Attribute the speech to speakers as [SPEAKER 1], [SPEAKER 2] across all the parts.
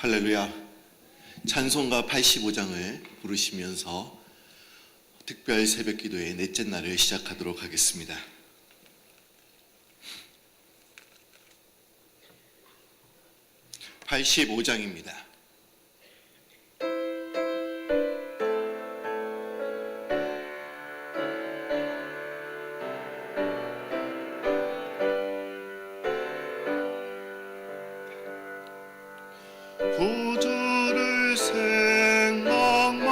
[SPEAKER 1] 할렐루야. 찬송가 85장을 부르시면서 특별 새벽 기도의 넷째 날을 시작하도록 하겠습니다. (85장입니다) 구주를 생각만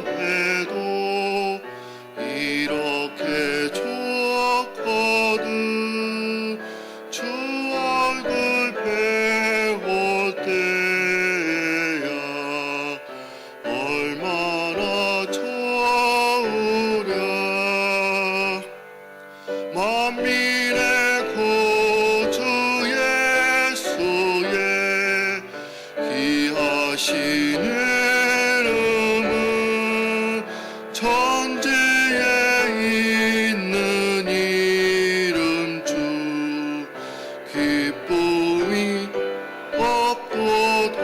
[SPEAKER 1] 해도 이렇게 좋거든. 주 얼굴 배울 때야 얼마나 좋으랴. 만민의 구주 예수의 귀하신 이름은 천지에 있는 이름 주 기쁨이 없도다.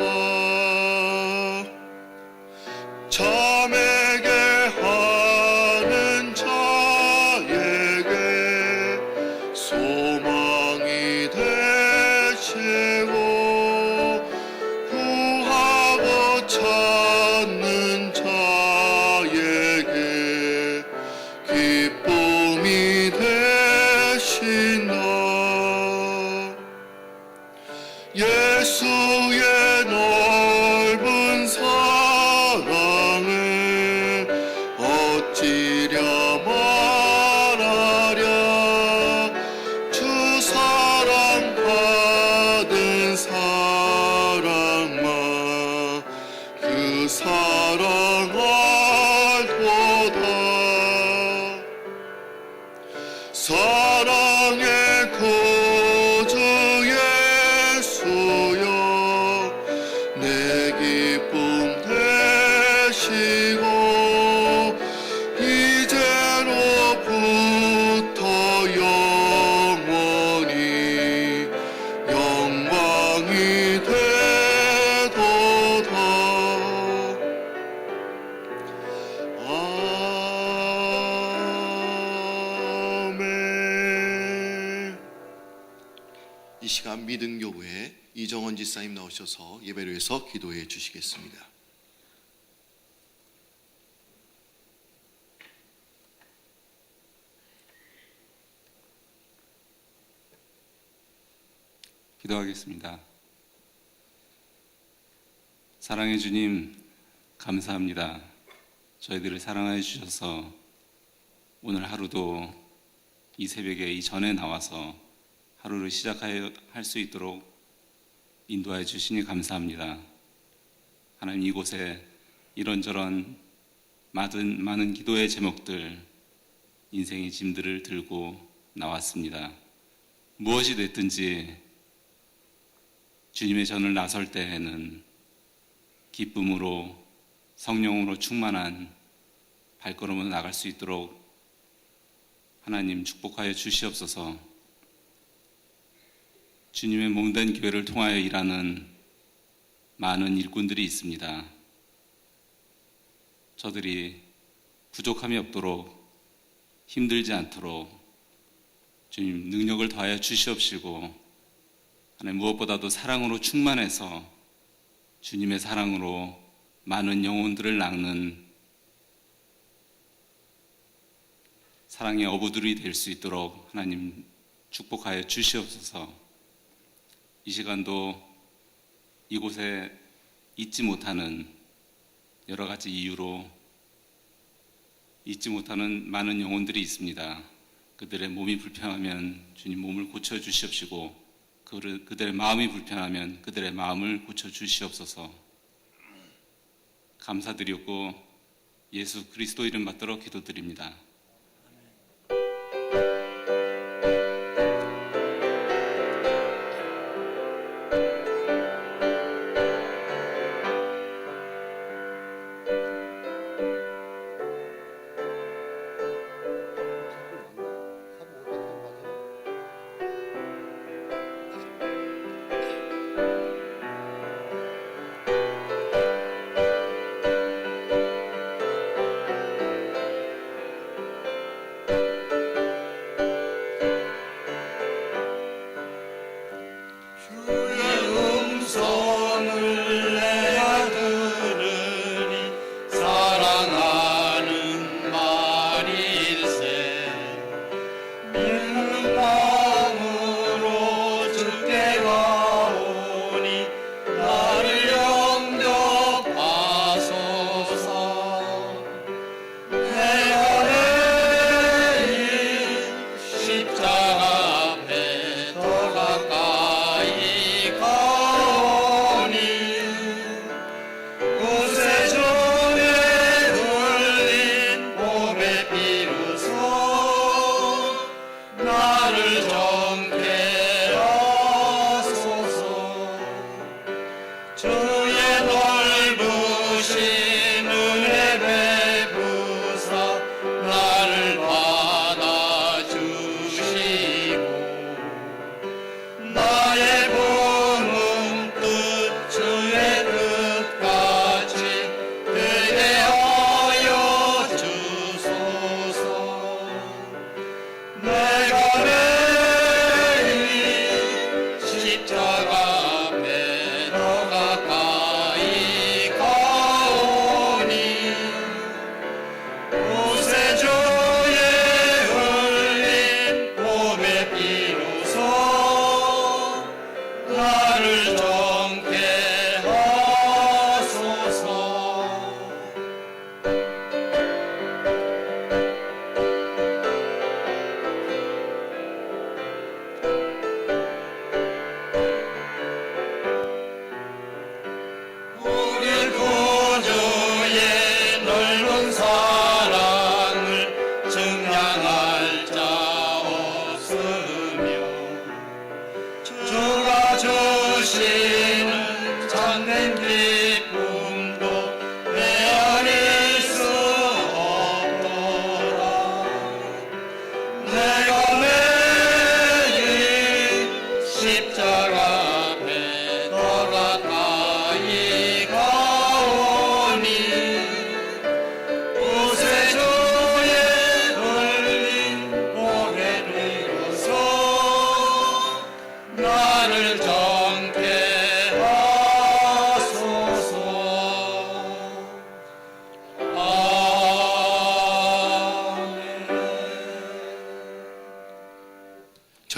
[SPEAKER 1] 참에게 하는 자에게 소망이 되시고 구하고 찾는 자에게 기쁨이 되신다. 예수의 넓은 사랑을 어찌랴 말하랴. 주 사랑 받은 사랑만 그 사랑 알도다. 사랑의 구주 예수여 내 기쁨 되시고 이제로부터 영원히 영광이 되도다. 아멘. 이 시간 믿음교구에 이정원 지사님 나오셔서 예배를 위해서 기도해 주시겠습니다.
[SPEAKER 2] 기도하겠습니다. 사랑해 주님, 감사합니다. 저희들을 사랑해 주셔서 오늘 하루도 이 새벽에 이 전에 나와서 하루를 시작할 수 있도록 인도해 주시니 감사합니다. 하나님, 이곳에 이런저런 많은 기도의 제목들, 인생의 짐들을 들고 나왔습니다. 무엇이 됐든지 주님의 전을 나설 때에는 기쁨으로 성령으로 충만한 발걸음으로 나갈 수 있도록 하나님 축복하여 주시옵소서. 주님의 몸된 교회를 통하여 일하는 많은 일꾼들이 있습니다. 저들이 부족함이 없도록, 힘들지 않도록 주님 능력을 더하여 주시옵시고, 하나님 무엇보다도 사랑으로 충만해서 주님의 사랑으로 많은 영혼들을 낳는 사랑의 어부들이 될 수 있도록 하나님 축복하여 주시옵소서. 이 시간도 이곳에 잊지 못하는 여러 가지 이유로 잊지 못하는 많은 영혼들이 있습니다. 그들의 몸이 불편하면 주님 몸을 고쳐 주시옵시고, 그들의 마음이 불편하면 그들의 마음을 고쳐 주시옵소서. 감사드리고 예수 그리스도 이름 받들어 기도드립니다.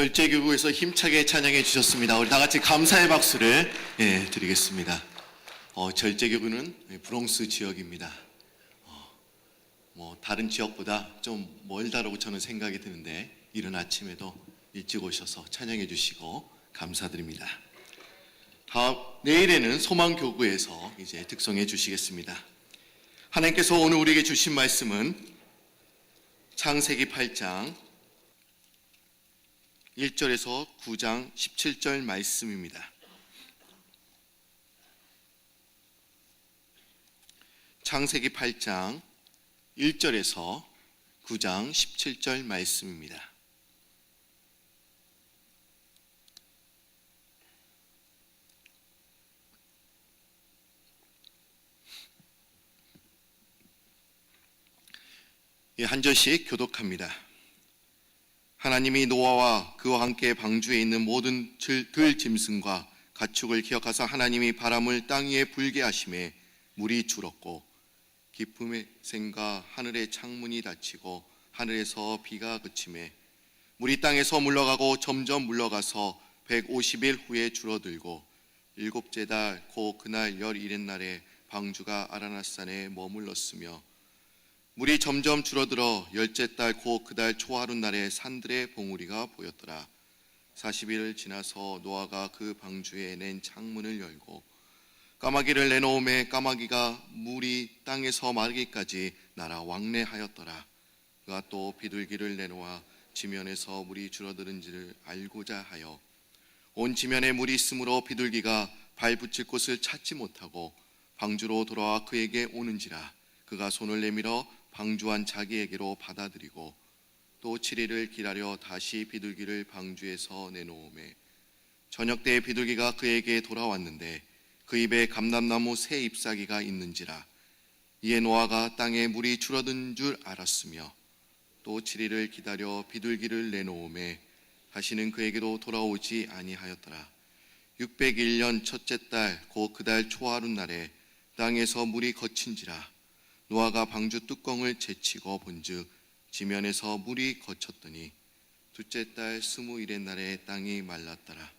[SPEAKER 1] 절제교구에서 힘차게 찬양해 주셨습니다. 우리 다 같이 감사의 박수를 드리겠습니다. 절제교구는 브롱스 지역입니다. 다른 지역보다 좀 멀다라고 저는 생각이 드는데 이른 아침에도 일찍 오셔서 찬양해 주시고 감사드립니다. 내일에는 소망교구에서 이제 득성해 주시겠습니다. 하나님께서 오늘 우리에게 주신 말씀은 창세기 8장 1절에서 9장 17절 말씀입니다. 창세기 8장 1절에서 9장 17절 말씀입니다. 한 절씩 교독합니다. 하나님이 노아와 그와 함께 방주에 있는 모든 들짐승과 가축을 기억하사 하나님이 바람을 땅 위에 불게 하심에 물이 줄었고 깊음의 샘과 하늘의 창문이 닫히고 하늘에서 비가 그치매 물이 땅에서 물러가고 점점 물러가서 150일 후에 줄어들고 일곱째 달 곧 그날 열 일의 날에 방주가 아라낫산에 머물렀으며 물이 점점 줄어들어 열째 달 곧 그달 초하루 날에 산들의 봉우리가 보였더라. 40일을 지나서 노아가 그 방주에 낸 창문을 열고 까마귀를 내놓음에 까마귀가 물이 땅에서 마르기까지 날아 왕래하였더라. 그가 또 비둘기를 내놓아 지면에서 물이 줄어드는지를 알고자 하여 온 지면에 물이 있으므로 비둘기가 발 붙일 곳을 찾지 못하고 방주로 돌아와 그에게 오는지라. 그가 손을 내밀어 방주한 자기에게로 받아들이고 또 7일을 기다려 다시 비둘기를 방주에서 내놓음에 저녁 때에 비둘기가 그에게 돌아왔는데 그 입에 감람나무 새 잎사귀가 있는지라. 이에 노아가 땅에 물이 줄어든 줄 알았으며 또 7일을 기다려 비둘기를 내놓음에 다시는 그에게로 돌아오지 아니하였더라. 601년 첫째 달 곧 그달 초하루 날에 땅에서 물이 거친지라. 노아가 방주 뚜껑을 제치고 본즉 지면에서 물이 거쳤더니 둘째 달 20일의 날에 땅이 말랐더라.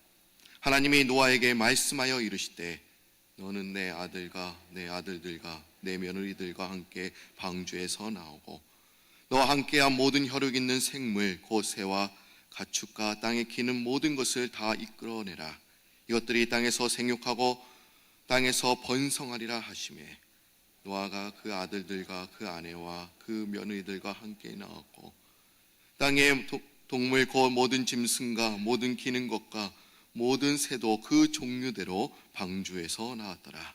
[SPEAKER 1] 하나님이 노아에게 말씀하여 이르시되 너는 내 아들과 내 아들들과 내 며느리들과 함께 방주에서 나오고 너와 함께한 모든 혈육 있는 생물 곧 새와 가축과 땅에 기는 모든 것을 다 이끌어내라. 이것들이 땅에서 생육하고 땅에서 번성하리라 하시매 노아가 그 아들들과 그 아내와 그 며느리들과 함께 나왔고 땅의 동물 곧 모든 짐승과 모든 기는 것과 모든 새도 그 종류대로 방주에서 나왔더라.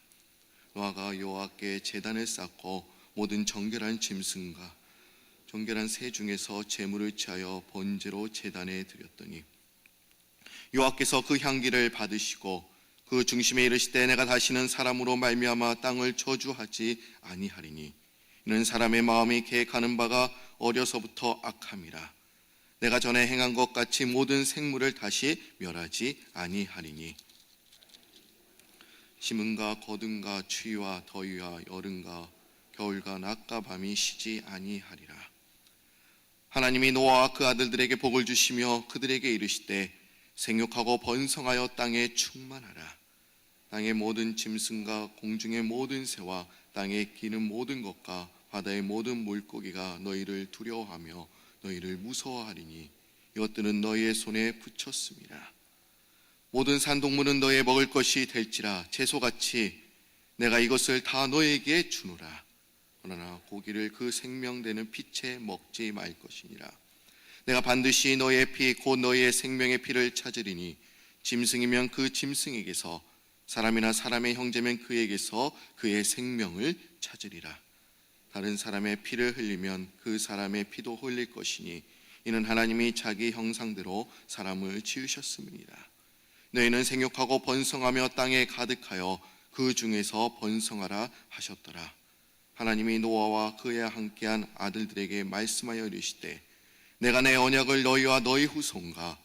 [SPEAKER 1] 노아가 여호와께 제단을 쌓고 모든 정결한 짐승과 정결한 새 중에서 제물을 취하여 번제로 제단에 드렸더니 여호와께서 그 향기를 받으시고 그 중심에 이르시되 내가 다시는 사람으로 말미암아 땅을 저주하지 아니하리니 이는 사람의 마음이 계획하는 바가 어려서부터 악함이라. 내가 전에 행한 것 같이 모든 생물을 다시 멸하지 아니하리니 심음과 거둠과 추위와 더위와 여름과 겨울과 낮과 밤이 쉬지 아니하리라. 하나님이 노아와 그 아들들에게 복을 주시며 그들에게 이르시되 생육하고 번성하여 땅에 충만하라. 땅의 모든 짐승과 공중의 모든 새와 땅에 기는 모든 것과 바다의 모든 물고기가 너희를 두려워하며 너희를 무서워하리니 이것들은 너희의 손에 붙였습니다. 모든 산동물은 너희의 먹을 것이 될지라. 채소같이 내가 이것을 다 너희에게 주노라. 그러나 고기를 그 생명되는 피채 먹지 말 것이니라. 내가 반드시 너희의 피 곧 너희의 생명의 피를 찾으리니 짐승이면 그 짐승에게서 사람이나 사람의 형제면 그에게서 그의 생명을 찾으리라. 다른 사람의 피를 흘리면 그 사람의 피도 흘릴 것이니 이는 하나님이 자기 형상대로 사람을 지으셨음이니라. 너희는 생육하고 번성하며 땅에 가득하여 그 중에서 번성하라 하셨더라. 하나님이 노아와 그에 함께한 아들들에게 말씀하여 이르시되 내가 내 언약을 너희와 너희 후손과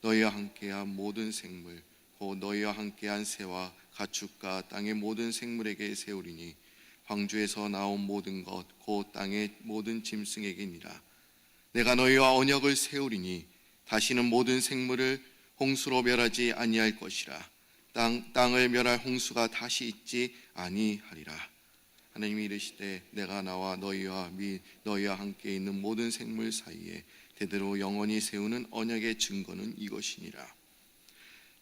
[SPEAKER 1] 너희와 함께한 모든 생물 곧 너희와 함께한 새와 가축과 땅의 모든 생물에게 세우리니 방주에서 나온 모든 것 곧 땅의 모든 짐승에게니라. 내가 너희와 언약을 세우리니 다시는 모든 생물을 홍수로 멸하지 아니할 것이라. 땅을 멸할 홍수가 다시 있지 아니하리라. 하나님이 이르시되 내가 나와 너희와 함께 있는 모든 생물 사이에 대대로 영원히 세우는 언약의 증거는 이것이니라.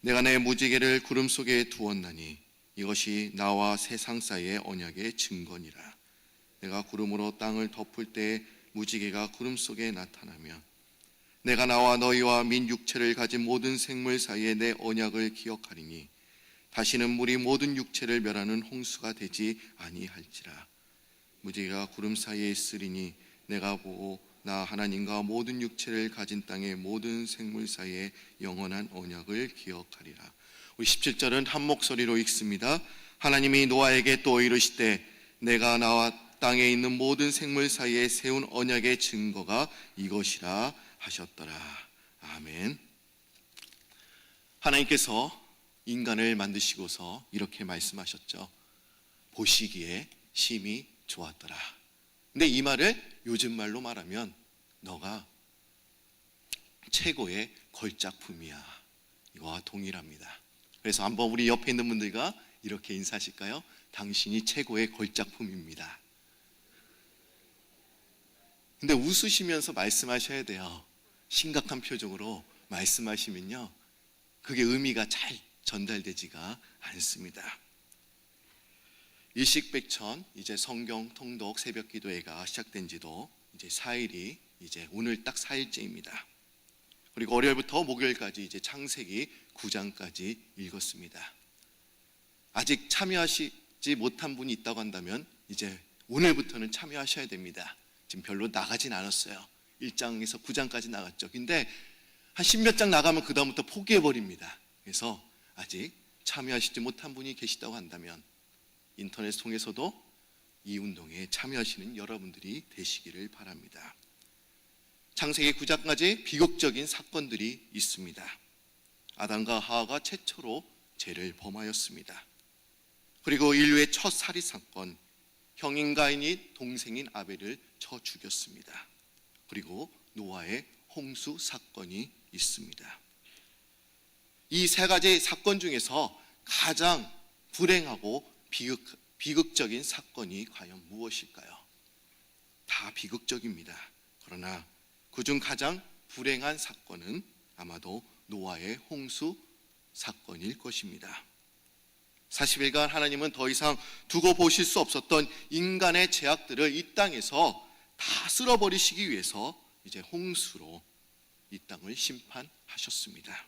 [SPEAKER 1] 내가 내 무지개를 구름 속에 두었나니 이것이 나와 세상 사이의 언약의 증거니라. 내가 구름으로 땅을 덮을 때 무지개가 구름 속에 나타나며 내가 나와 너희와 민 육체를 가진 모든 생물 사이에 내 언약을 기억하리니 다시는 물이 모든 육체를 멸하는 홍수가 되지 아니할지라. 무지개가 구름 사이에 있으리니 내가 보고 나 하나님과 모든 육체를 가진 땅의 모든 생물 사이에 영원한 언약을 기억하리라. 우리 17절은 한 목소리로 읽습니다. 하나님이 노아에게 또 이르시되 내가 나와 땅에 있는 모든 생물 사이에 세운 언약의 증거가 이것이라 하셨더라. 아멘. 하나님께서 인간을 만드시고서 이렇게 말씀하셨죠. 보시기에 심히 좋았더라. 근데 이 말을 요즘 말로 말하면 너가 최고의 걸작품이야. 이거와 동일합니다. 그래서 한번 우리 옆에 있는 분들과 이렇게 인사하실까요? 당신이 최고의 걸작품입니다. 근데 웃으시면서 말씀하셔야 돼요. 심각한 표정으로 말씀하시면요, 그게 의미가 잘 전달되지가 않습니다. 일식백천 이제 성경 통독 새벽 기도회가 시작된 지도 이제 4일이 이제 오늘 딱 4일째입니다. 그리고 월요일부터 목요일까지 이제 창세기 9장까지 읽었습니다. 아직 참여하시지 못한 분이 있다고 한다면 이제 오늘부터는 참여하셔야 됩니다. 지금 별로 나가진 않았어요. 1장에서 9장까지 나갔죠. 근데 한 10몇 장 나가면 그 다음부터 포기해버립니다. 그래서 아직 참여하시지 못한 분이 계시다고 한다면 인터넷 통해서도 이 운동에 참여하시는 여러분들이 되시기를 바랍니다. 창세기 9장까지 비극적인 사건들이 있습니다. 아담과 하와가 최초로 죄를 범하였습니다. 그리고 인류의 첫 살인 사건, 형인 가인이 동생인 아벨을 쳐 죽였습니다. 그리고 노아의 홍수 사건이 있습니다. 이 세 가지 사건 중에서 가장 불행하고 비극적인 사건이 과연 무엇일까요? 다 비극적입니다. 그러나 그중 가장 불행한 사건은 아마도 노아의 홍수 사건일 것입니다. 40일간 하나님은 더 이상 두고 보실 수 없었던 인간의 죄악들을 이 땅에서 다 쓸어버리시기 위해서 이제 홍수로 이 땅을 심판하셨습니다.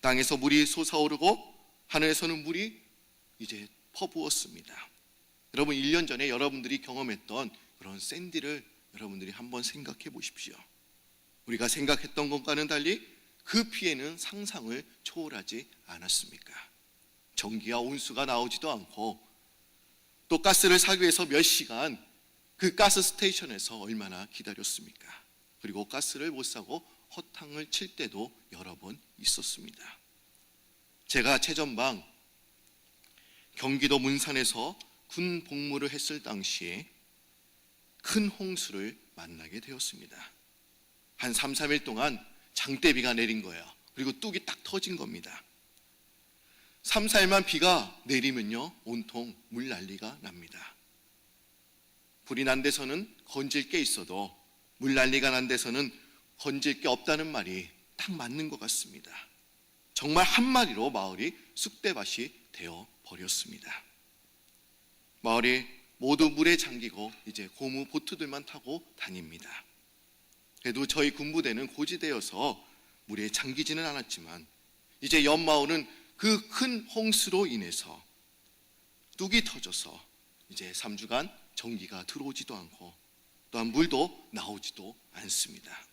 [SPEAKER 1] 땅에서 물이 솟아오르고 하늘에서는 물이 이제 퍼부었습니다. 여러분, 1년 전에 여러분들이 경험했던 그런 샌디를 여러분들이 한번 생각해 보십시오. 우리가 생각했던 것과는 달리 그 피해는 상상을 초월하지 않았습니까? 전기와 온수가 나오지도 않고 또 가스를 사기 위해서 몇 시간 그 가스 스테이션에서 얼마나 기다렸습니까? 그리고 가스를 못 사고 허탕을 칠 때도 여러 번 있었습니다. 제가 최전방 경기도 문산에서 군 복무를 했을 당시에 큰 홍수를 만나게 되었습니다. 한 3, 4일 동안 장대비가 내린 거예요. 그리고 뚝이 딱 터진 겁니다. 3, 4일만 비가 내리면요, 온통 물난리가 납니다. 불이 난 데서는 건질 게 있어도 물난리가 난 데서는 건질 게 없다는 말이 딱 맞는 것 같습니다. 정말 한마디로 마을이 쑥대밭이 되어 버렸습니다. 마을이 모두 물에 잠기고 이제 고무 보트들만 타고 다닙니다. 그래도 저희 군부대는 고지대여서 물에 잠기지는 않았지만 이제 옆마을은 그 큰 홍수로 인해서 뚝이 터져서 이제 3주간 전기가 들어오지도 않고 또한 물도 나오지도 않습니다.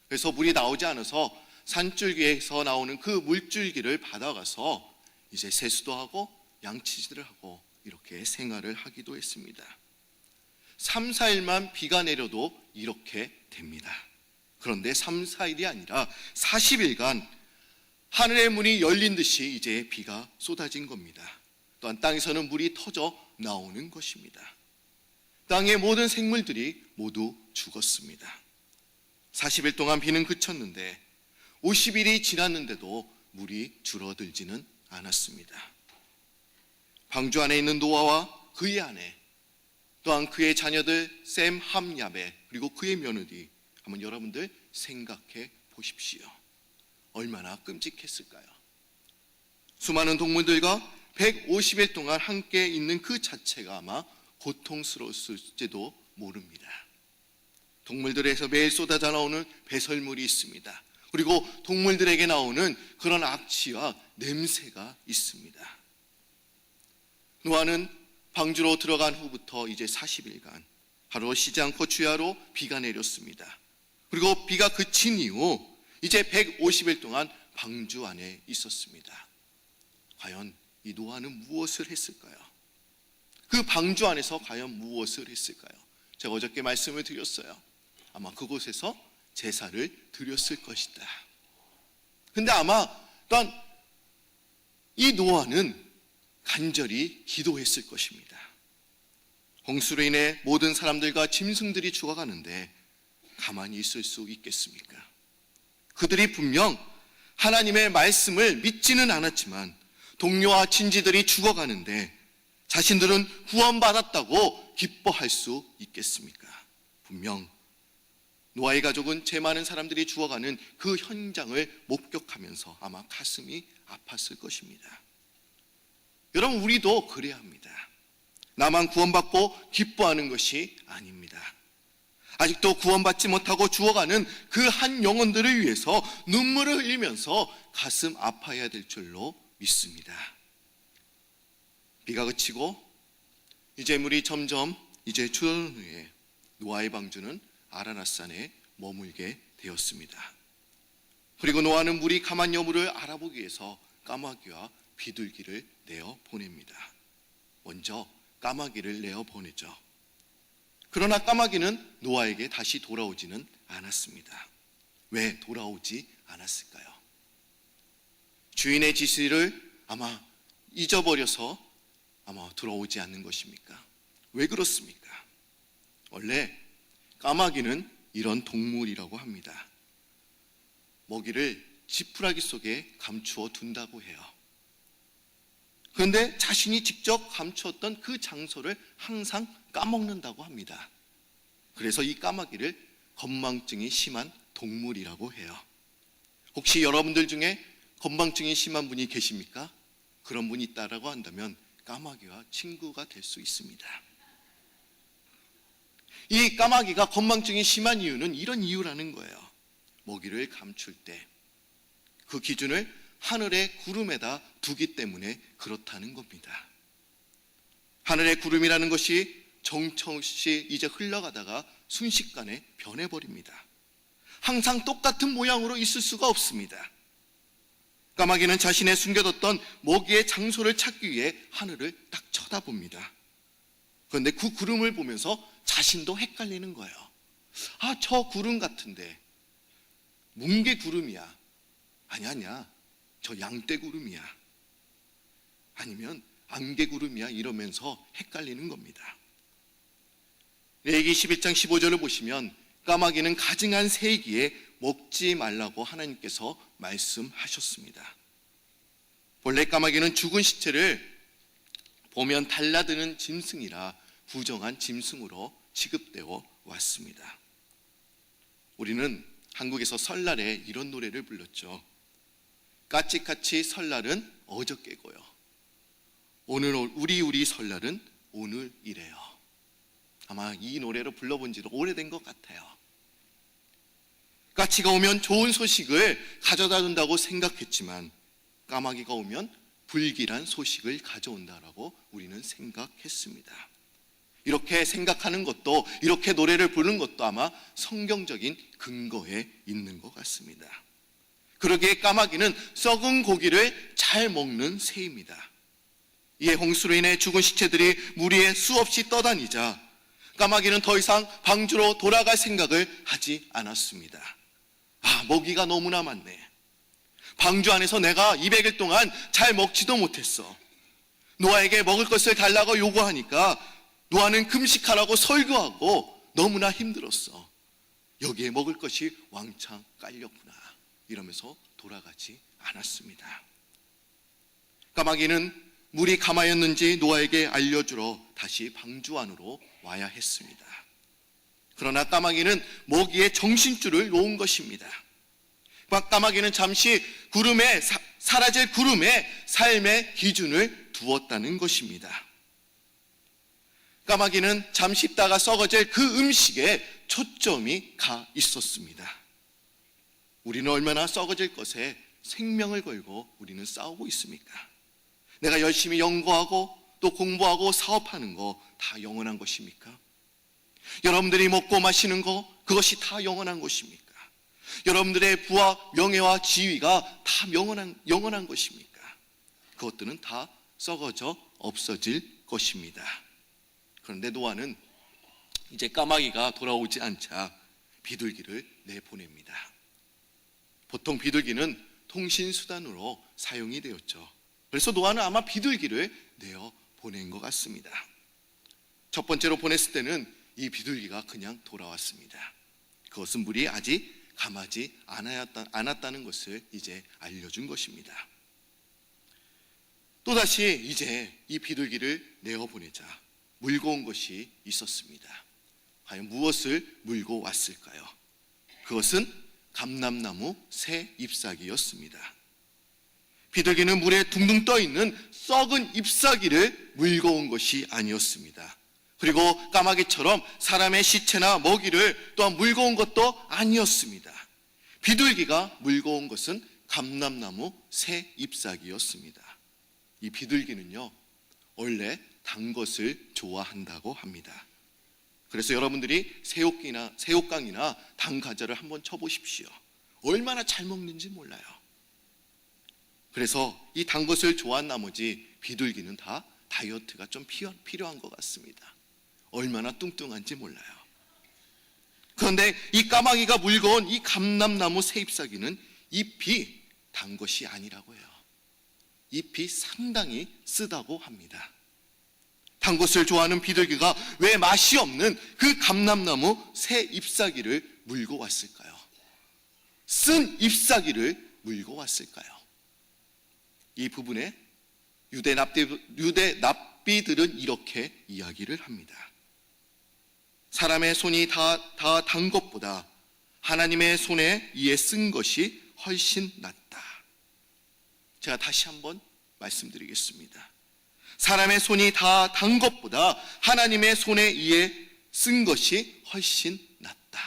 [SPEAKER 1] 그래서 물이 나오지 않아서 산줄기에서 나오는 그 물줄기를 받아가서 이제 세수도 하고 양치질을 하고 이렇게 생활을 하기도 했습니다. 3, 4일만 비가 내려도 이렇게 됩니다. 그런데 3, 4일이 아니라 40일간 하늘의 문이 열린 듯이 이제 비가 쏟아진 겁니다. 또한 땅에서는 물이 터져 나오는 것입니다. 땅의 모든 생물들이 모두 죽었습니다. 40일 동안 비는 그쳤는데 50일이 지났는데도 물이 줄어들지는 않았습니다. 방주 안에 있는 노아와 그의 아내, 또한 그의 자녀들 셈, 함, 야벳, 그리고 그의 며느리, 한번 여러분들 생각해 보십시오. 얼마나 끔찍했을까요? 수많은 동물들과 150일 동안 함께 있는 그 자체가 아마 고통스러웠을지도 모릅니다. 동물들에서 매일 쏟아져 나오는 배설물이 있습니다. 그리고 동물들에게 나오는 그런 악취와 냄새가 있습니다. 노아는 방주로 들어간 후부터 이제 40일간 하루 쉬지 않고 주야로 비가 내렸습니다. 그리고 비가 그친 이후 이제 150일 동안 방주 안에 있었습니다. 과연 이 노아는 무엇을 했을까요? 그 방주 안에서 과연 무엇을 했을까요? 제가 어저께 말씀을 드렸어요. 아마 그곳에서 제사를 드렸을 것이다. 근데 아마 또한 이 노아는 간절히 기도했을 것입니다. 홍수로 인해 모든 사람들과 짐승들이 죽어가는데 가만히 있을 수 있겠습니까? 그들이 분명 하나님의 말씀을 믿지는 않았지만 동료와 친지들이 죽어가는데 자신들은 구원받았다고 기뻐할 수 있겠습니까? 분명 노아의 가족은 제 많은 사람들이 죽어가는 그 현장을 목격하면서 아마 가슴이 아팠을 것입니다. 여러분, 우리도 그래야 합니다. 나만 구원받고 기뻐하는 것이 아닙니다. 아직도 구원받지 못하고 죽어가는 그 한 영혼들을 위해서 눈물을 흘리면서 가슴 아파해야 될 줄로 믿습니다. 비가 그치고 이제 물이 점점 이제 줄어든 후에 노아의 방주는 아라랏산에 머물게 되었습니다. 그리고 노아는 물이 가만 여부를 알아보기 위해서 까마귀와 비둘기를 내어 보냅니다. 먼저 까마귀를 내어 보내죠. 그러나 까마귀는 노아에게 다시 돌아오지는 않았습니다. 왜 돌아오지 않았을까요? 주인의 지시를 아마 잊어버려서 아마 돌아오지 않는 것입니까? 왜 그렇습니까? 원래 까마귀는 이런 동물이라고 합니다. 먹이를 지푸라기 속에 감추어 둔다고 해요. 그런데 자신이 직접 감추었던 그 장소를 항상 까먹는다고 합니다. 그래서 이 까마귀를 건망증이 심한 동물이라고 해요. 혹시 여러분들 중에 건망증이 심한 분이 계십니까? 그런 분이 있다라고 한다면 까마귀와 친구가 될 수 있습니다. 이 까마귀가 건망증이 심한 이유는 이런 이유라는 거예요. 먹이를 감출 때 그 기준을 하늘의 구름에다 두기 때문에 그렇다는 겁니다. 하늘의 구름이라는 것이 정처없이 이제 흘러가다가 순식간에 변해버립니다. 항상 똑같은 모양으로 있을 수가 없습니다. 까마귀는 자신의 숨겨뒀던 먹이의 장소를 찾기 위해 하늘을 딱 쳐다봅니다. 그런데 그 구름을 보면서 자신도 헷갈리는 거예요. 아, 저 구름 같은데 뭉게 구름이야. 아니야. 저 양떼 구름이야. 아니면 안개 구름이야. 이러면서 헷갈리는 겁니다. 레위기 11장 15절을 보시면 까마귀는 가증한 새이기에 먹지 말라고 하나님께서 말씀하셨습니다. 본래 까마귀는 죽은 시체를 보면 달라드는 짐승이라 부정한 짐승으로 취급되어 왔습니다. 우리는 한국에서 설날에 이런 노래를 불렀죠. 까치까치 설날은 어저께고요. 오늘 우리 설날은 오늘이래요. 아마 이 노래를 불러본 지도 오래된 것 같아요. 까치가 오면 좋은 소식을 가져다 준다고 생각했지만 까마귀가 오면 불길한 소식을 가져온다라고 우리는 생각했습니다. 이렇게 생각하는 것도, 이렇게 노래를 부르는 것도 아마 성경적인 근거에 있는 것 같습니다. 그러기에 까마귀는 썩은 고기를 잘 먹는 새입니다. 이에 홍수로 인해 죽은 시체들이 물 위에 수없이 떠다니자 까마귀는 더 이상 방주로 돌아갈 생각을 하지 않았습니다. 아, 먹이가 너무나 많네. 방주 안에서 내가 200일 동안 잘 먹지도 못했어. 노아에게 먹을 것을 달라고 요구하니까 노아는 금식하라고 설교하고 너무나 힘들었어. 여기에 먹을 것이 왕창 깔렸구나. 이러면서 돌아가지 않았습니다. 까마귀는 물이 가마였는지 노아에게 알려주러 다시 방주 안으로 와야 했습니다. 그러나 까마귀는 먹이에 정신줄을 놓은 것입니다. 까마귀는 잠시 사라질 구름에 삶의 기준을 두었다는 것입니다. 까마귀는 잠시 있다가 썩어질 그 음식에 초점이 가 있었습니다. 우리는 얼마나 썩어질 것에 생명을 걸고 우리는 싸우고 있습니까? 내가 열심히 연구하고 또 공부하고 사업하는 거 다 영원한 것입니까? 여러분들이 먹고 마시는 거 그것이 다 영원한 것입니까? 여러분들의 부와 명예와 지위가 다 영원한 것입니까? 그것들은 다 썩어져 없어질 것입니다. 그런데 노아는 이제 까마귀가 돌아오지 않자 비둘기를 내보냅니다. 보통 비둘기는 통신수단으로 사용이 되었죠. 그래서 노아는 아마 비둘기를 내어 보낸 것 같습니다. 첫 번째로 보냈을 때는 이 비둘기가 그냥 돌아왔습니다. 그것은 물이 아직 감하지 않았다는 것을 이제 알려준 것입니다. 또다시 이제 이 비둘기를 내어보내자 물고 온 것이 있었습니다. 과연 무엇을 물고 왔을까요? 그것은 감람나무 새 잎사귀였습니다. 비둘기는 물에 둥둥 떠있는 썩은 잎사귀를 물고 온 것이 아니었습니다. 그리고 까마귀처럼 사람의 시체나 먹이를 또한 물고 온 것도 아니었습니다. 비둘기가 물고 온 것은 감람나무 새 잎사귀였습니다. 이 비둘기는요, 원래 단 것을 좋아한다고 합니다. 그래서 여러분들이 새우깡이나 단 과자를 한번 쳐보십시오. 얼마나 잘 먹는지 몰라요. 그래서 이 단 것을 좋아한 나머지 비둘기는 다 다이어트가 좀 필요한 것 같습니다. 얼마나 뚱뚱한지 몰라요. 그런데 이 까마귀가 물고 온 이 감람나무 새 잎사귀는 잎이 단 것이 아니라고 해요. 잎이 상당히 쓰다고 합니다. 단 것을 좋아하는 비둘기가 왜 맛이 없는 그 감람나무 새 잎사귀를 물고 왔을까요? 쓴 잎사귀를 물고 왔을까요? 이 부분에 유대 납비들은 이렇게 이야기를 합니다. 사람의 손이 다 단 것보다 하나님의 손에 이에 쓴 것이 훨씬 낫다. 제가 다시 한번 말씀드리겠습니다. 사람의 손이 다 단 것보다 하나님의 손에 이에 쓴 것이 훨씬 낫다.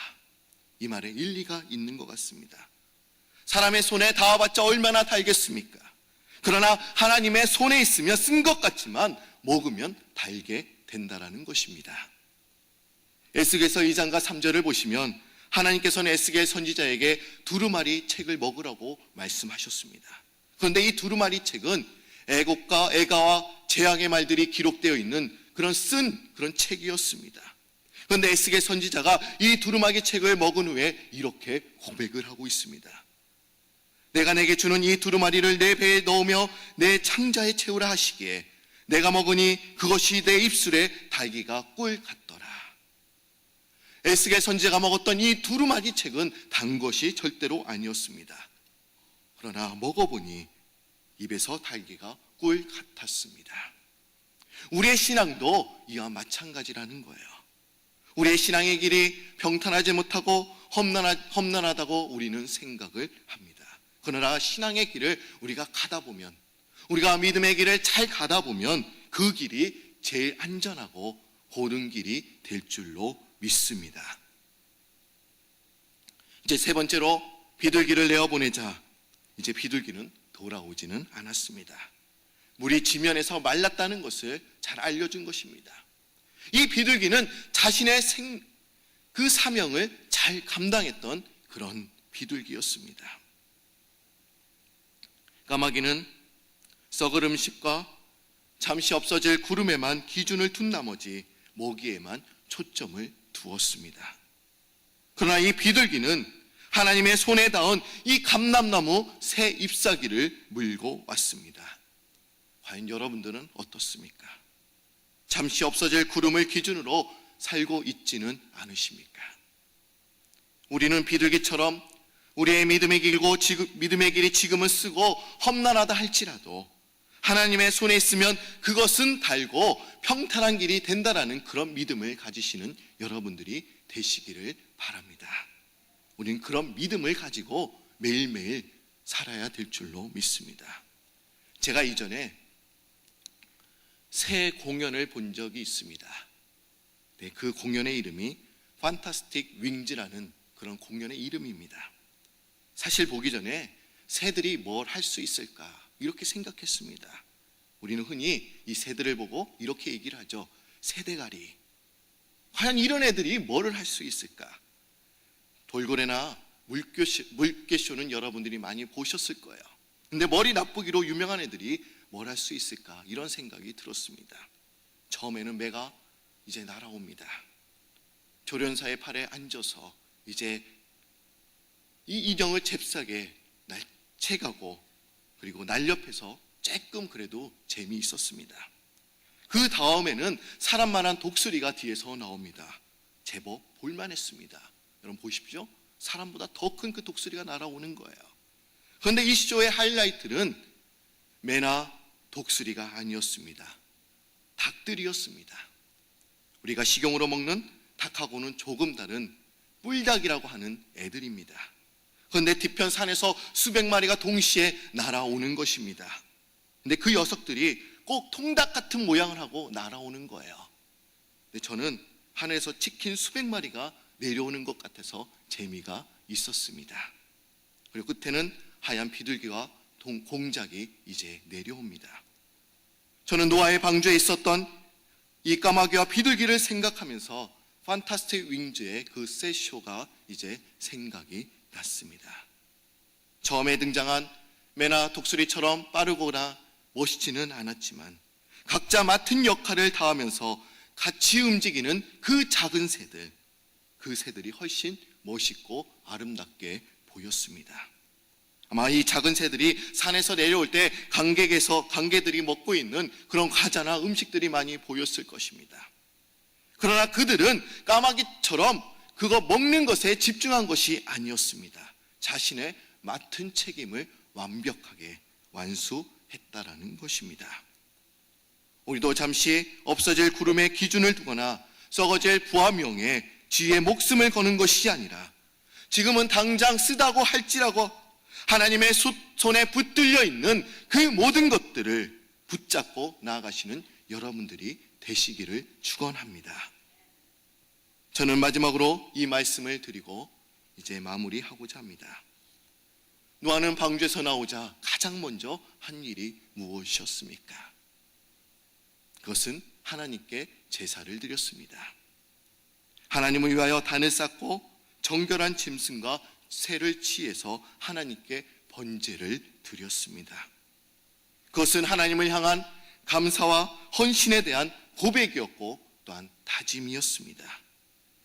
[SPEAKER 1] 이 말에 일리가 있는 것 같습니다. 사람의 손에 닿아봤자 얼마나 달겠습니까? 그러나 하나님의 손에 있으면 쓴 것 같지만 먹으면 달게 된다라는 것입니다. 에스겔서 2장과 3절을 보시면 하나님께서는 에스겔 선지자에게 두루마리 책을 먹으라고 말씀하셨습니다. 그런데 이 두루마리 책은 애곡과 애가와 재앙의 말들이 기록되어 있는 그런 책이었습니다. 그런데 에스겔 선지자가 이 두루마리 책을 먹은 후에 이렇게 고백을 하고 있습니다. 내가 내게 주는 이 두루마리를 내 배에 넣으며 내 창자에 채우라 하시기에 내가 먹으니 그것이 내 입술에 달기가 꿀 같더라. 에스겔 선지자가 먹었던 이 두루마리 책은 단 것이 절대로 아니었습니다. 그러나 먹어보니 입에서 달기가 꿀 같았습니다. 우리의 신앙도 이와 마찬가지라는 거예요. 우리의 신앙의 길이 평탄하지 못하고 험난하다고 우리는 생각을 합니다. 그러나 신앙의 길을 우리가 가다 보면, 우리가 믿음의 길을 잘 가다 보면 그 길이 제일 안전하고 고른 길이 될 줄로 믿습니다. 이제 세 번째로 비둘기를 내어보내자 이제 비둘기는 돌아오지는 않았습니다. 물이 지면에서 말랐다는 것을 잘 알려준 것입니다. 이 비둘기는 자신의 그 사명을 잘 감당했던 그런 비둘기였습니다. 까마귀는 썩을 음식과 잠시 없어질 구름에만 기준을 둔 나머지 먹이에만 초점을 두었습니다. 그러나 이 비둘기는 하나님의 손에 닿은 이 감람나무 새 잎사귀를 물고 왔습니다. 과연 여러분들은 어떻습니까? 잠시 없어질 구름을 기준으로 살고 있지는 않으십니까? 우리는 비둘기처럼 우리의 믿음의 길이 지금은 쓰고 험난하다 할지라도 하나님의 손에 있으면 그것은 달고 평탄한 길이 된다라는 그런 믿음을 가지시는 여러분들이 되시기를 바랍니다. 우리는 그런 믿음을 가지고 매일매일 살아야 될 줄로 믿습니다. 제가 이전에 새 공연을 본 적이 있습니다. 네, 그 공연의 이름이 판타스틱 윙즈라는 그런 공연의 이름입니다. 사실 보기 전에 새들이 뭘 할 수 있을까 이렇게 생각했습니다. 우리는 흔히 이 새들을 보고 이렇게 얘기를 하죠. 새대가리. 과연 이런 애들이 뭐를 할 수 있을까? 돌고래나 물개쇼는 여러분들이 많이 보셨을 거예요. 근데 머리 나쁘기로 유명한 애들이 뭘 할 수 있을까? 이런 생각이 들었습니다. 처음에는 매가 이제 날아옵니다. 조련사의 팔에 앉아서 이제 이 인형을 잽싸게 채가고 그리고 날렵해서 조금 그래도 재미있었습니다. 그 다음에는 사람만한 독수리가 뒤에서 나옵니다. 제법 볼만했습니다. 여러분 보십시오. 사람보다 더 큰 그 독수리가 날아오는 거예요. 그런데 이 쇼의 하이라이트는 매나 독수리가 아니었습니다. 닭들이었습니다. 우리가 식용으로 먹는 닭하고는 조금 다른 뿔닭이라고 하는 애들입니다. 그런데 뒤편 산에서 수백 마리가 동시에 날아오는 것입니다. 근데 그 녀석들이 꼭 통닭 같은 모양을 하고 날아오는 거예요. 근데 저는 하늘에서 치킨 수백 마리가 내려오는 것 같아서 재미가 있었습니다. 그리고 끝에는 하얀 비둘기와 공작이 이제 내려옵니다. 저는 노아의 방주에 있었던 이 까마귀와 비둘기를 생각하면서 판타스틱 윙즈의 그 셋쇼가 이제 생각이 났습니다. 처음에 등장한 매나 독수리처럼 빠르거나 멋있지는 않았지만 각자 맡은 역할을 다하면서 같이 움직이는 그 작은 새들, 그 새들이 훨씬 멋있고 아름답게 보였습니다. 아마 이 작은 새들이 산에서 내려올 때 강개들이 먹고 있는 그런 과자나 음식들이 많이 보였을 것입니다. 그러나 그들은 까마귀처럼 그거 먹는 것에 집중한 것이 아니었습니다. 자신의 맡은 책임을 완벽하게 완수했다라는 것입니다. 우리도 잠시 없어질 구름에 기준을 두거나 썩어질 부하명에 쥐의 목숨을 거는 것이 아니라 지금은 당장 쓰다고 할지라고 하나님의 손에 붙들려 있는 그 모든 것들을 붙잡고 나아가시는 여러분들이 되시기를 축원합니다. 저는 마지막으로 이 말씀을 드리고 이제 마무리하고자 합니다. 노아는 방주에서 나오자 가장 먼저 한 일이 무엇이었습니까? 그것은 하나님께 제사를 드렸습니다. 하나님을 위하여 단을 쌓고 정결한 짐승과 새를 취해서 하나님께 번제를 드렸습니다. 그것은 하나님을 향한 감사와 헌신에 대한 고백이었고 또한 다짐이었습니다.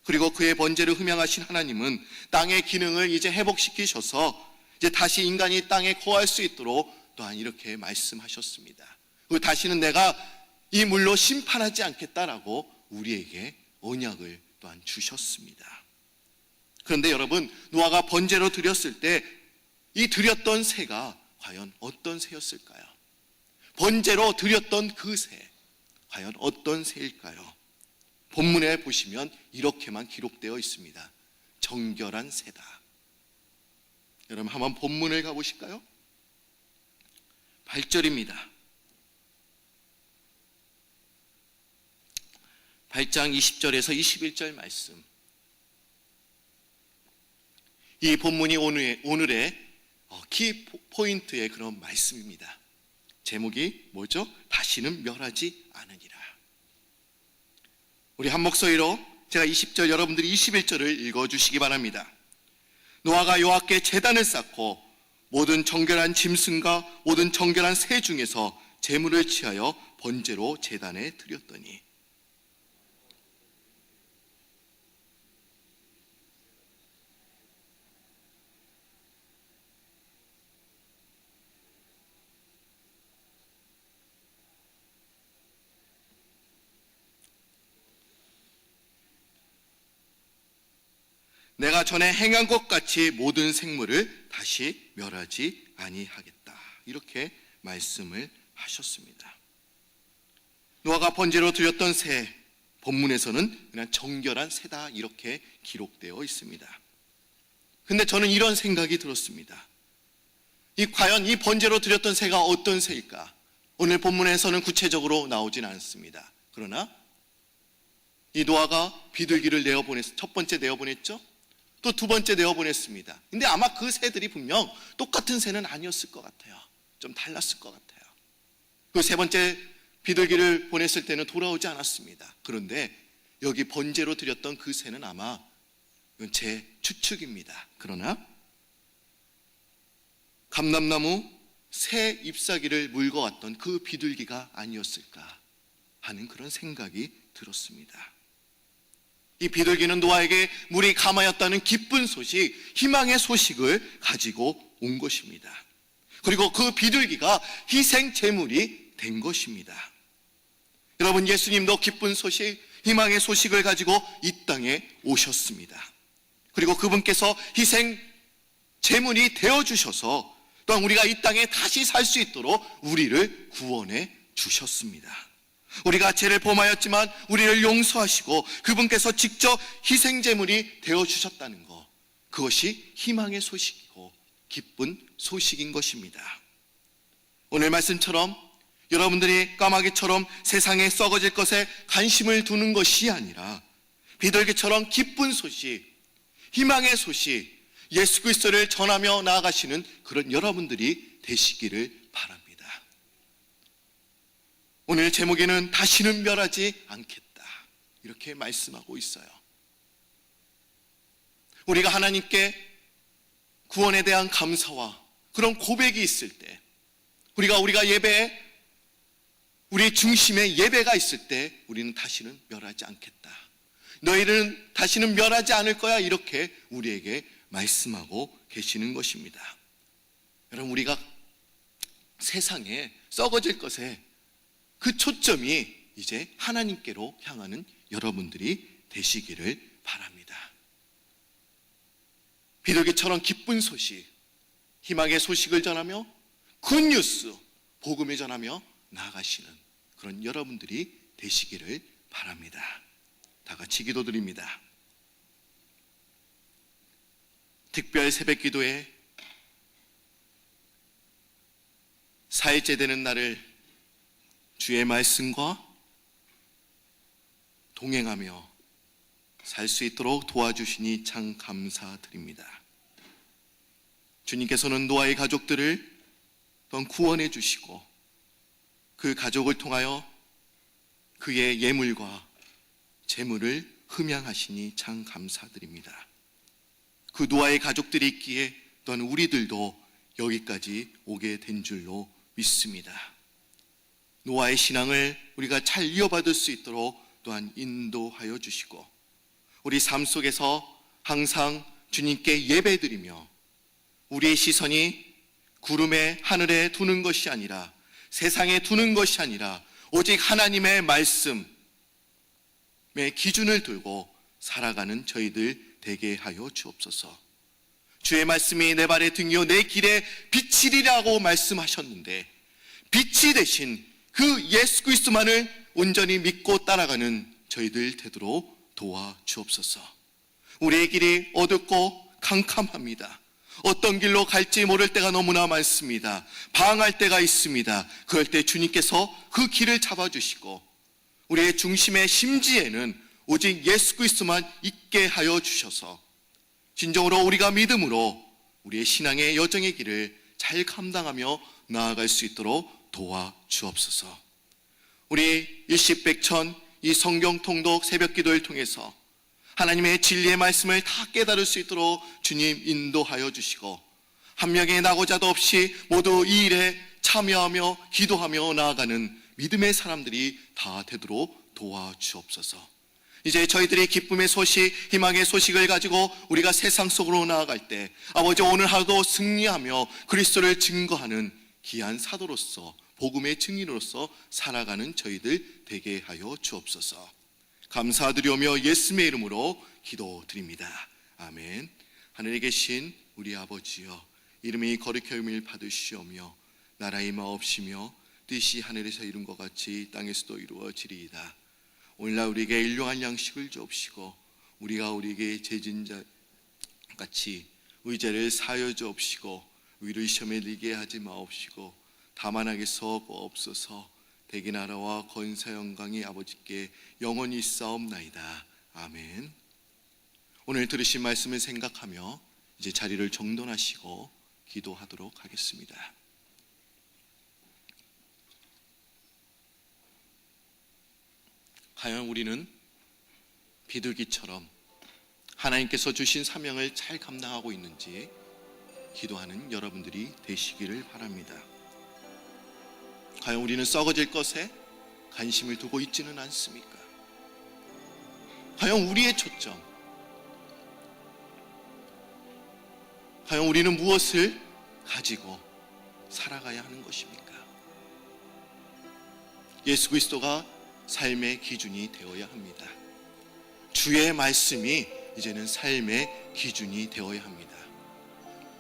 [SPEAKER 1] 그리고 그의 번제를 흠양하신 하나님은 땅의 기능을 이제 회복시키셔서 이제 다시 인간이 땅에 거할 수 있도록 또한 이렇게 말씀하셨습니다. 그리고 다시는 내가 이 물로 심판하지 않겠다라고 우리에게 언약을 또한 주셨습니다. 그런데 여러분, 노아가 번제로 드렸을 때 이 드렸던 새가 과연 어떤 새였을까요? 번제로 드렸던 그 새, 과연 어떤 새일까요? 본문에 보시면 이렇게만 기록되어 있습니다. 정결한 새다. 여러분 한번 본문을 가보실까요? 8절입니다. 8장 20절에서 21절 말씀. 이 본문이 오늘의 키포인트의 그런 말씀입니다. 제목이 뭐죠? 다시는 멸하지 않으리라. 우리 한 목소리로 제가 20절, 여러분들이 21절을 읽어주시기 바랍니다. 노아가 여호와께 제단을 쌓고 모든 정결한 짐승과 모든 정결한 새 중에서 제물을 취하여 번제로 제단에 드렸더니 내가 전에 행한 것 같이 모든 생물을 다시 멸하지 아니하겠다. 이렇게 말씀을 하셨습니다. 노아가 번제로 드렸던 새, 본문에서는 그냥 정결한 새다 이렇게 기록되어 있습니다. 근데 저는 이런 생각이 들었습니다. 과연 이 번제로 드렸던 새가 어떤 새일까? 오늘 본문에서는 구체적으로 나오진 않습니다. 그러나 이 노아가 비둘기를 첫 번째 내어보냈죠? 또 두 번째 내어보냈습니다. 근데 아마 그 새들이 분명 똑같은 새는 아니었을 것 같아요. 좀 달랐을 것 같아요. 그 세 번째 비둘기를 보냈을 때는 돌아오지 않았습니다. 그런데 여기 번제로 드렸던 그 새는 아마 제 추측입니다. 그러나 감람나무 새 잎사귀를 물고 왔던 그 비둘기가 아니었을까 하는 그런 생각이 들었습니다. 이 비둘기는 노아에게 물이 감하였다는 기쁜 소식, 희망의 소식을 가지고 온 것입니다. 그리고 그 비둘기가 희생 제물이 된 것입니다. 여러분, 예수님도 기쁜 소식, 희망의 소식을 가지고 이 땅에 오셨습니다. 그리고 그분께서 희생 제물이 되어주셔서 또한 우리가 이 땅에 다시 살 수 있도록 우리를 구원해 주셨습니다. 우리가 죄를 범하였지만 우리를 용서하시고 그분께서 직접 희생 제물이 되어주셨다는 것, 그것이 희망의 소식이고 기쁜 소식인 것입니다. 오늘 말씀처럼 여러분들이 까마귀처럼 세상에 썩어질 것에 관심을 두는 것이 아니라 비둘기처럼 기쁜 소식, 희망의 소식, 예수 그리스도를 전하며 나아가시는 그런 여러분들이 되시기를 바랍니다. 오늘 제목에는 다시는 멸하지 않겠다 이렇게 말씀하고 있어요. 우리가 하나님께 구원에 대한 감사와 그런 고백이 있을 때, 우리가 예배에 우리 중심에 예배가 있을 때 우리는 다시는 멸하지 않겠다. 너희는 다시는 멸하지 않을 거야 이렇게 우리에게 말씀하고 계시는 것입니다. 여러분, 우리가 세상에 썩어질 것에 그 초점이 이제 하나님께로 향하는 여러분들이 되시기를 바랍니다. 비둘기처럼 기쁜 소식, 희망의 소식을 전하며 굿뉴스, 복음을 전하며 나아가시는 그런 여러분들이 되시기를 바랍니다. 다 같이 기도드립니다. 특별 새벽기도에 4일째 되는 날을 주의 말씀과 동행하며 살 수 있도록 도와주시니 참 감사드립니다. 주님께서는 노아의 가족들을 또한 구원해 주시고 그 가족을 통하여 그의 예물과 재물을 흠양하시니 참 감사드립니다. 그 노아의 가족들이 있기에 또한 우리들도 여기까지 오게 된 줄로 믿습니다. 노아의 신앙을 우리가 잘 이어받을 수 있도록 또한 인도하여 주시고 우리 삶 속에서 항상 주님께 예배드리며 우리의 시선이 구름에 하늘에 두는 것이 아니라 세상에 두는 것이 아니라 오직 하나님의 말씀의 기준을 들고 살아가는 저희들 되게 하여 주옵소서. 주의 말씀이 내 발의 등이요 내 길에 빛이리라고 말씀하셨는데 빛이 되신 그 예수 그리스도만을 온전히 믿고 따라가는 저희들 되도록 도와주옵소서. 우리의 길이 어둡고 캄캄합니다. 어떤 길로 갈지 모를 때가 너무나 많습니다. 방황할 때가 있습니다. 그럴 때 주님께서 그 길을 잡아주시고 우리의 중심의 심지에는 오직 예수 그리스도만 있게 하여 주셔서 진정으로 우리가 믿음으로 우리의 신앙의 여정의 길을 잘 감당하며 나아갈 수 있도록 도와주옵소서. 우리 일시백천 이 성경 통독 새벽 기도를 통해서 하나님의 진리의 말씀을 다 깨달을 수 있도록 주님 인도하여 주시고 한 명의 낙오자도 없이 모두 이 일에 참여하며 기도하며 나아가는 믿음의 사람들이 다 되도록 도와주옵소서. 이제 저희들이 기쁨의 소식, 희망의 소식을 가지고 우리가 세상 속으로 나아갈 때 아버지 오늘 하루도 승리하며 그리스도를 증거하는 귀한 사도로서 복음의 증인으로서 살아가는 저희들 되게 하여 주옵소서. 감사드리오며 예수님의 이름으로 기도드립니다. 아멘. 하늘에 계신 우리 아버지여, 이름이 거룩함을 받으시오며 나라의 마옵시며 뜻이 하늘에서 이룬 것 같이 땅에서도 이루어지리이다. 오늘날 우리에게 일용할 양식을 주옵시고 우리가 우리에게 죄진 자 같이 의죄를 사하여 주옵시고 우리를 시험에 들게 하지 마옵시고 다만 악에서 구하옵소서. 대개 나라와 권세 영광이 아버지께 영원히 있사옵나이다. 아멘. 오늘 들으신 말씀을 생각하며 이제 자리를 정돈하시고 기도하도록 하겠습니다. 과연 우리는 비둘기처럼 하나님께서 주신 사명을 잘 감당하고 있는지 기도하는 여러분들이 되시기를 바랍니다. 과연 우리는 썩어질 것에 관심을 두고 있지는 않습니까? 과연 우리의 초점, 과연 우리는 무엇을 가지고 살아가야 하는 것입니까? 예수 그리스도가 삶의 기준이 되어야 합니다. 주의 말씀이 이제는 삶의 기준이 되어야 합니다.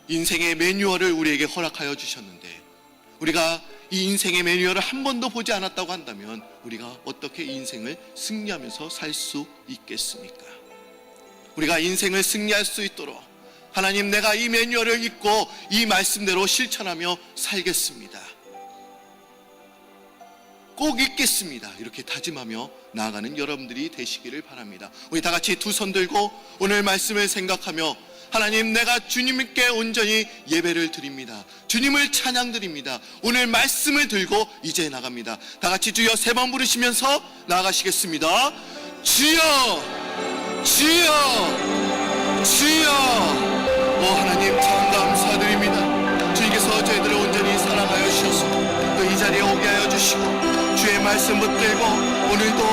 [SPEAKER 1] 인생의 매뉴얼을 우리에게 허락하여 주셨는데 우리가 이 인생의 매뉴얼을 한 번도 보지 않았다고 한다면 우리가 어떻게 인생을 승리하면서 살 수 있겠습니까? 우리가 인생을 승리할 수 있도록 하나님, 내가 이 매뉴얼을 읽고 이 말씀대로 실천하며 살겠습니다, 꼭 읽겠습니다, 이렇게 다짐하며 나아가는 여러분들이 되시기를 바랍니다. 우리 다 같이 두 손 들고 오늘 말씀을 생각하며 하나님, 내가 주님께 온전히 예배를 드립니다. 주님을 찬양 드립니다. 오늘 말씀을 들고 이제 나갑니다. 다 같이 주여 3번 부르시면서 나아가시겠습니다. 주여, 주여, 주여. 오 하나님, 참 감사드립니다. 주님께서 저희들을 온전히 사랑하여 주셔서 또 이 자리에 오게 하여 주시고 주의 말씀 붙들고 오늘도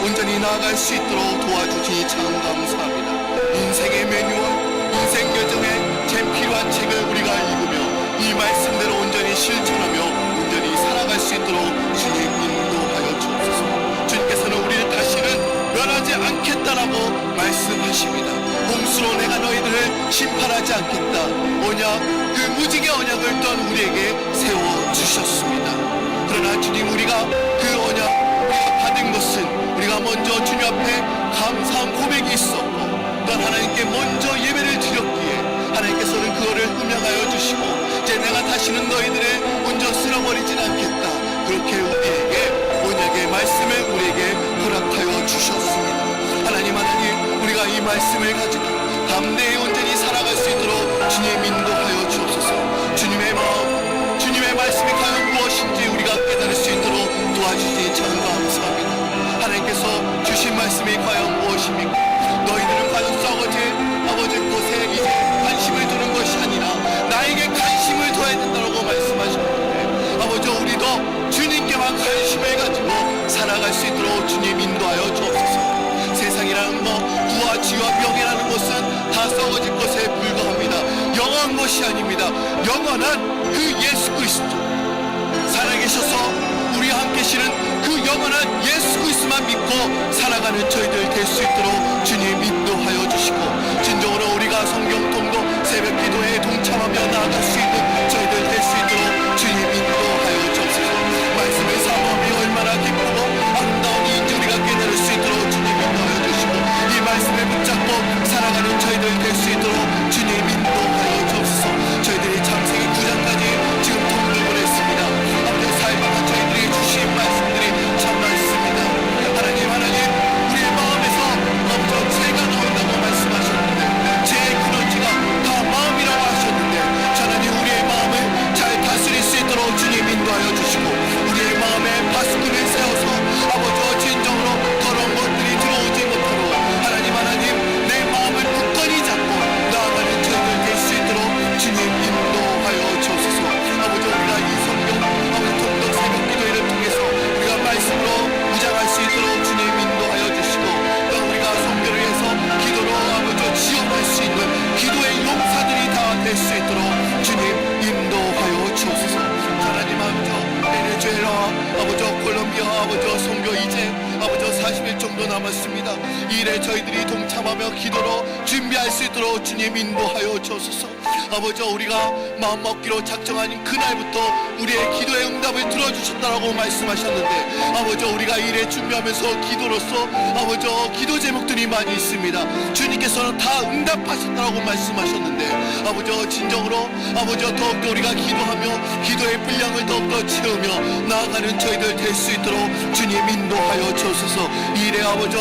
[SPEAKER 1] 온전히 나아갈 수 있도록 도와주시니 참 감사합니다. 인생의 매뉴얼, 인생 여정에 제일 필요한 책을 우리가 읽으며 이 말씀대로 온전히 실천하며 온전히 살아갈 수 있도록 주님 인도하여 주옵소서. 주님께서는 우리를 다시는 멸하지 않겠다라고 말씀하십니다. 홍수로 내가 너희들을 심판하지 않겠다. 언약, 그 무지개 언약을 또한 우리에게 세워주셨습니다. 그러나 주님, 우리가 그 언약 우리가 받은 것은 우리가 먼저 주님 앞에 감사한 고백이 있었고 또한 하나님께 먼저 예배를 드렸기에 하나님께서는 그거를 음양하여 주시고 이제 내가 다시는 너희들을 먼저 쓸어버리진 않겠다, 그렇게 우리에게 언약의 말씀을 우리에게 허락하여 주셨습니다. 하나님, 우리가 이 말씀을 가지고 담대히 온전히 살아갈 수 있도록 주님 인도하여 주옵소서. 주님의 마음, 주님의 말씀이 과연 무엇인지 우리가 깨달을 수 있도록 도와주시니 참 감사합니다. 하나님께서 주신 말씀이 과연 무엇입니까? 너희들은 과연 썩어질 아버지 곳에 이제 관심을 두는 것이 아니라 나에게 관심을 둬야 된다고 말씀하셨는데 아버지, 우리도 주님께만 관심을 가지고 살아갈 수 있도록 주님 인도하여 주옵소서. 세상이라는 것, 부와 지와 명예라는 것은 다 썩어질 것에 불과합니다. 영원한 것이 아닙니다. 영원한 그 예수 그리스도 살아계셔서 우리와 함께 계시는 그 영원한 예수 그리스도만 믿고 살아가는 저희들 될 수 있도록 주님 인도하여 주시고 진정으로 우리가 성경 통독, 새벽 기도에 동참하며 나아갈 수 있는 저희들 될 수 있도록 주님 인도하여 주옵소서. 말씀의 사모함이 얼마나 기쁘고 아름다운 이인지 우리가 깨달을 수 있도록 주님 인도하여 주시고 이 말씀을 붙잡고 살아가는 저희들 될 수 있도록 주님 인도하여 주옵소서. 저희들이 창세기 9장까지 지금 통독을 했습니다. 아버지, 살방한 저희들이 주신 말씀들이 참 많습니다. 하나님, 우리의 마음에서 정도 남았습니다. 이 일에 저희들이 동참하며 기도로 준비할 수 있도록 주님 인도하여 주옵소서. 아버지, 우리가 마음먹기로 작정한 그날부터 우리의 기도의 응답을 들어주셨다라고 말씀하셨는데, 아버지, 우리가 일에 준비하면서 기도로서 아버지 기도 제목들이 많이 있습니다. 주님께서는 다 응답하셨다라고 말씀하셨는데, 아버지, 진정으로 아버지 더욱더 우리가 기도하며 기도의 분량을 더욱더 채우며 나아가는 저희들 될 수 있도록 주님 인도하여 주옵소서. 이 일에 아버지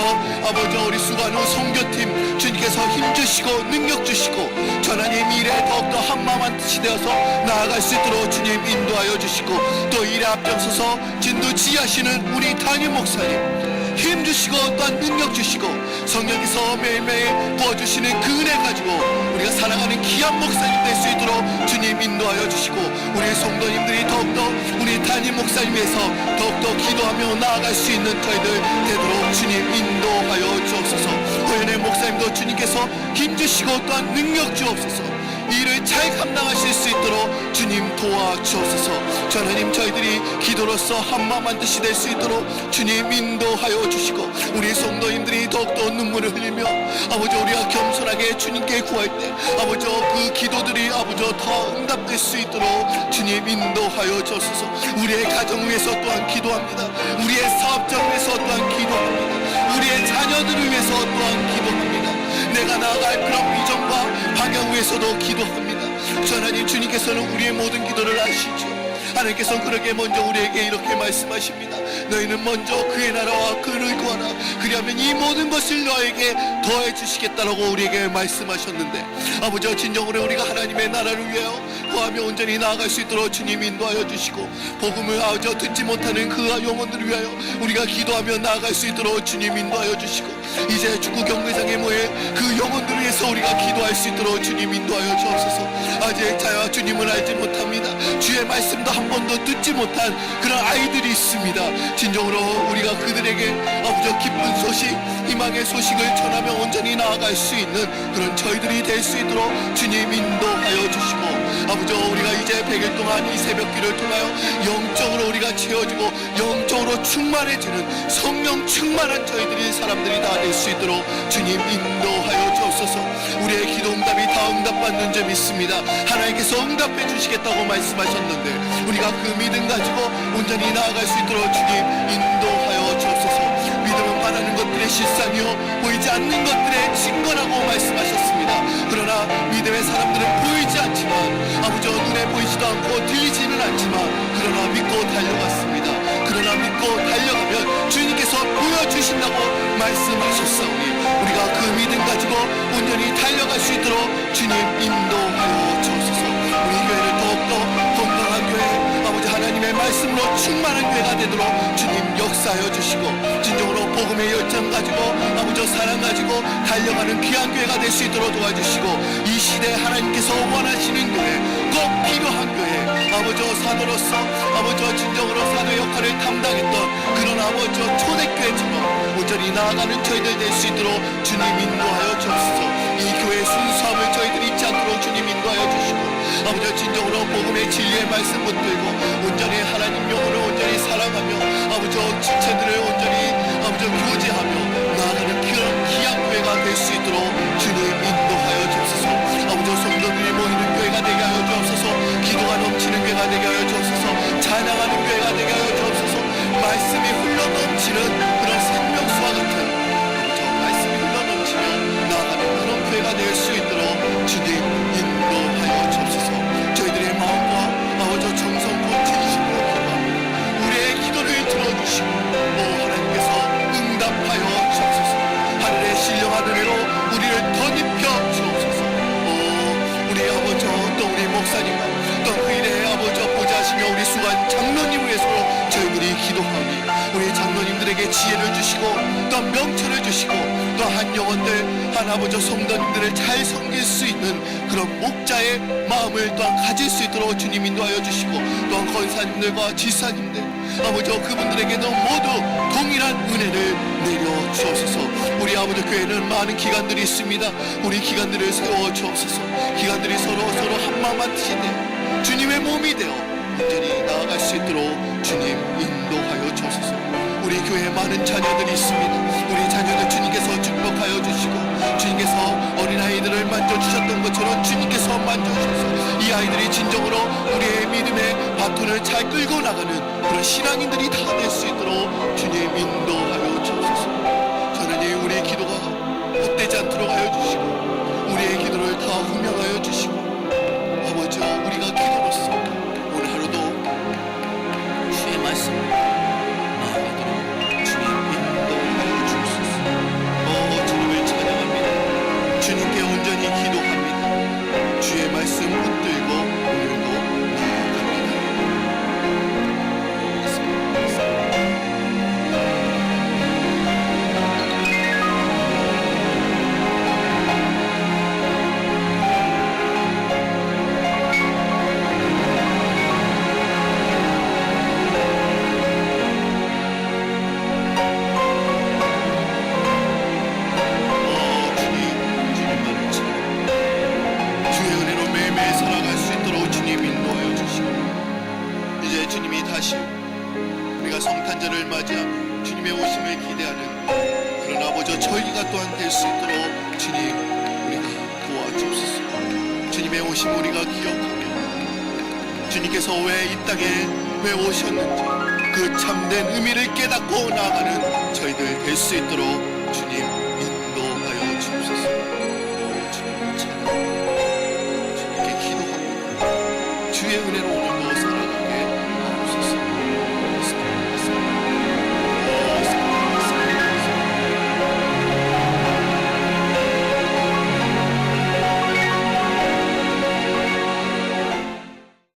[SPEAKER 1] 우리 수고하는 선교팀 주님께서 힘주시고 능력 주시고 하나님 일에 더욱더 한마음 한뜻이 되어서 나아갈 수 있도록 주님 인도하여 주시고, 또 일에 앞장서서 진도 지휘하시는 우리 담임 목사님 힘주시고 또한 능력 주시고 성령께서 매일매일 부어주시는 그 은혜 가지고 우리가 살아가는 귀한 목사님 될 수 있도록 주님 인도하여 주시고, 우리 성도님들이 더욱더 우리 담임 목사님 위해서 더욱더 기도하며 나아갈 수 있는 저희들 되도록 주님 인도하여 주옵소서. 호연의 목사님도 주님께서 힘주시고 또한 능력 주옵소서. 이 일을 잘 감당하실 수 있도록 주님 도와주옵소서. 하나님, 저희들이 기도로서 한마음 한뜻이 될 수 있도록 주님 인도하여 주시고, 우리 성도님들이 더욱더 눈물을 흘리며 아버지 우리가 겸손하게 주님께 구할 때 아버지 그 기도들이 아버지 더 응답될 수 있도록 주님 인도하여 주옵소서. 우리의 가정 위해서 또한 기도합니다. 우리의 사업장 위해서 또한 기도합니다. 우리의 자녀들을 위해서 또한 기도합니다. 내가 나아갈 그런 비전과 방향 위해서도 기도합니다. 하나님, 주님께서는 우리의 모든 기도를 아시죠. 하나님께서 그렇게 먼저 우리에게 이렇게 말씀하십니다. 너희는 먼저 그의 나라와 그를 구하라. 그리하면 이 모든 것을 너에게 더해 주시겠다라고 우리에게 말씀하셨는데, 아버지 진정으로 우리가 하나님의 나라를 위하여 구하며 온전히 나아갈 수 있도록 주님 인도하여 주시고, 복음을 아버지 듣지 못하는 그 영혼들을 위하여 우리가 기도하며 나아갈 수 있도록 주님 인도하여 주시고, 이제 축구 경기장에 모일 그 영혼들을 위해서 우리가 기도할 수 있도록 주님 인도하여 주옵소서. 아직 자와 주님을 알지 못합니다. 주의 말씀도 한 번도 듣지 못한 그런 아이들이 있습니다. 진정으로 우리가 그들에게 아버지 기쁜 소식, 희망의 소식을 전하며 온전히 나아갈 수 있는 그런 저희들이 될 수 있도록 주님 인도하여 주시고, 아버지 우리가 이제 100일 동안 이 새벽기를 통하여 영적으로 우리가 채워지고 영적으로 충만해지는 성령 충만한 저희들이 사람들이 다 될 수 있도록 주님 인도하여 주옵소서. 우리의 기도 응답이 다 응답받는 점 있습니다. 하나님께서 응답해 주시겠다고 말씀하셨는데, 우리가 그 믿음 가지고 온전히 나아갈 수 있도록 주님 인도하여 주옵소서. 믿음은 바라는 것들의 실상이요 보이지 않는 것들의 증거라고 말씀하셨습니다. 그러나 믿음의 사람들은 보이지 않지만 아버지 눈에 보이지도 않고 들리지는 않지만 그러나 믿고 달려갔습니다. 그러나 믿고 달려가면 주님께서 보여주신다고 말씀하셨사오니, 우리가 그 믿음 가지고 온전히 달려갈 수 있도록 주님 인도하여 주옵소서. 우리 교회를 더욱더 건강한 교회, 아버지 하나님의 말씀으로 충만한 교회가 되도록 주님 역사하여 주시고, 진정으로 복음의 열정 가지고 아버지 사랑 가지고 달려가는 귀한 교회가 될 수 있도록 도와주시고, 이 시대에 하나님께서 원하시는 교회, 꼭 필요한 교회, 아버지 사도로서 아버지 진정으로 사도 역할을 담당했던 그런 아버지 초대교회처럼 온전히 나아가는 저희들 될 수 있도록 주님 인도하여 주옵소서. 이 교회의 순수함을 저희들이 잊지 않도록 주님 인도하여 주시고, 아버지 진정으로 복음의 진리의 말씀 붙들고 온전히 하나님 영혼을 온전히 사랑하며 아버지 지체들을 온전히 아버지 교제하며 나아가는 그런 귀한 교회가 될 수 있도록 주님 인도하여 주옵소서. 아버지 성도들이 모이는 교회가 되게 하여 주옵소서. 기도가 넘치는 교회가 되게 하여 주옵소서. 찬양하는 교회가 되게 하여 주옵소서. 말씀이 흘러 넘치는 그런 생명수와 같은 저 말씀이 흘러 넘치며 나아가는 그런 교회가 될 수 있도록 주님 인도하여 주옵소서. 저희들의 마음과 아버지 정성과 진심으로 기도합니다. 우리의 기도를 들어주시고 하나님께서 응답하여 주옵소서. 하늘의 신령한 은혜로 우리를 덧입혀 주옵소서. 우리 아버지 또 우리 목사님과 또 그 일에 아버지 보좌하시며 우리 수고한 장로님 위해서 저희들이 기도하오니, 우리 장로님들에게 지혜를 주시고 또 명철을 주시고 또 한 영혼들 한 아버지 성도님들을 잘 섬길 수 있는 그런 목자의 마음을 또한 가질 수 있도록 주님 인도하여 주시고, 또한 권사님들과 지사님들 아버지 그분들에게도 모두 동일한 은혜를 내려 주옵소서. 우리 아버지 교회는 많은 기관들이 있습니다. 우리 기관들을 세워 주옵소서. 기관들이 서로 한마음 한뜻이 되어 주님의 몸이 되어 온전히 나아갈 수 있도록 주님 인도하여 주옵소서. 우리 교회에 많은 자녀들이 있습니다. 우리 만져주셨던 것처럼 주님께서 만져주셔서 이 아이들이 진정으로 우리의 믿음의 바톤을 잘 끌고 나가는 그런 신앙인들이 다 될 수 있도록 주님 인도하여 주옵소서. 저는 이 우리의 기도가 헛되지 않도록 하여 주시고 우리의 기도를 다 훈명하여 주시고 아버지 우리가 기도로서 오늘 하루도 주의 말씀 나아가도록 주님 인도하여 주옵소서. 주님을 찬양합니다. 주님께 온전히 기도합니다. 주의 말씀 붙들고 오늘도 나아갑니다. 주님만을 찬양. 주의 은혜로 매일매일 살아갈 수 있도록 주님 인도하여 주시고 이제 주님이 다시 우리가 성탄절을 맞이하며 주님의 오심을 기대하는 그런 아버지 저희가 또한 될 수 있도록 주님 우리가 도와주옵소서. 주님의 오심 우리가 기억하며 주님께서 왜 이 땅에 왜 오셨는지 그 참된 의미를 깨닫고 나아가는 저희들 될 수 있도록 주님